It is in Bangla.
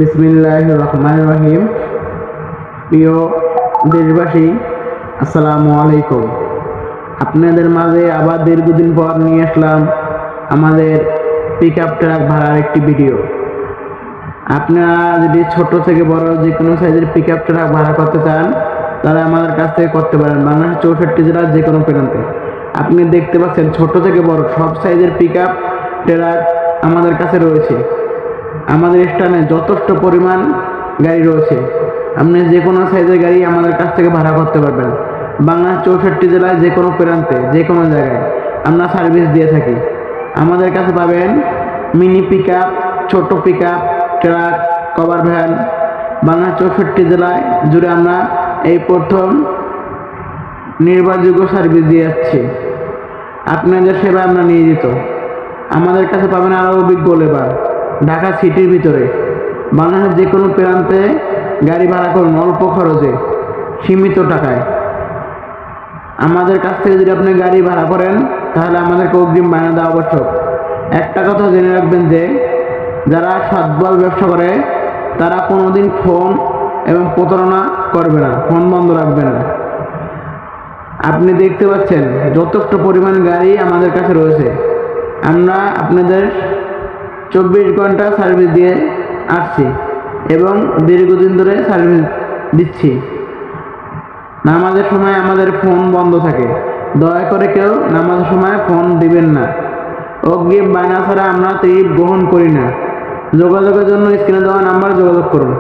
বিসমিল্লাহির রহমানির রহিম। প্রিয় দেশবাসী, আসসালামু আলাইকুম। আপনাদের মাঝে আবার দীর্ঘদিন পর নিয়ে আসলাম আমাদের পিক আপ ট্রাক ভাড়ার একটি ভিডিও। আপনারা যদি ছোট থেকে বড় যে কোনো সাইজের পিক আপ ট্রাক ভাড়া করতে চান তাহলে আমাদের কাছ থেকে করতে পারেন। বাংলাদেশের 64 জেলার যে কোনো প্রান্তে। আপনি দেখতে পাচ্ছেন ছোট থেকে বড় সব সাইজের পিক আপ ট্রাক আমাদের কাছে রয়েছে। আমাদের স্থানে যথেষ্ট পরিমাণ গাড়ি রয়েছে। আপনি যে কোনো সাইজের গাড়ি আমাদের কাছ থেকে ভাড়া করতে পারবেন। বাংলাদেশ 64 জেলায় যে কোনো প্রান্তে যে কোনো জায়গায় আমরা সার্ভিস দিয়ে থাকি। আমাদের কাছে পাবেন মিনি পিক আপ, ছোটো pick up, truck, cover van. Bangladesh 64 জেলায় জুড়ে আমরা এই প্রথম নির্ভরযোগ্য সার্ভিস দিয়ে যাচ্ছি। আপনাদের সেবায় আমরা নিয়োজিত। আমাদের কাছে পাবেন আরও অভিজ্ঞ লেবার। ঢাকা সিটির ভিতরে বাংলাদেশের যে কোনো প্রান্তে গাড়ি ভাড়া করুন অল্প খরচে, সীমিত টাকায়। আমাদের কাছ থেকে যদি আপনি গাড়ি ভাড়া করেন তাহলে আমাদেরকে অগ্রিম বায়না দেওয়া আবশ্যক। একটা কথা জেনে রাখবেন যে যারা সৎবল ব্যবসা করে তারা কোনোদিন ফোন এবং প্রতারণা করবে না, ফোন বন্ধ রাখবে না। আপনি দেখতে পাচ্ছেন যথেষ্ট পরিমাণ গাড়ি আমাদের কাছে রয়েছে। আমরা আপনাদের 24 ঘন্টা সার্ভিস দিয়ে আসছি এবং দীর্ঘদিন ধরে সার্ভিস দিচ্ছি। নামাজের সময় আমাদের ফোন বন্ধ থাকে। দয়া করে কেউ নামাজের সময় ফোন দিবেন না। অগ্রিম বায়না ছাড়া আমরা টিপ গ্রহণ করি না। যোগাযোগের জন্য স্ক্রিনে দেওয়া নাম্বার যোগাযোগ করুন।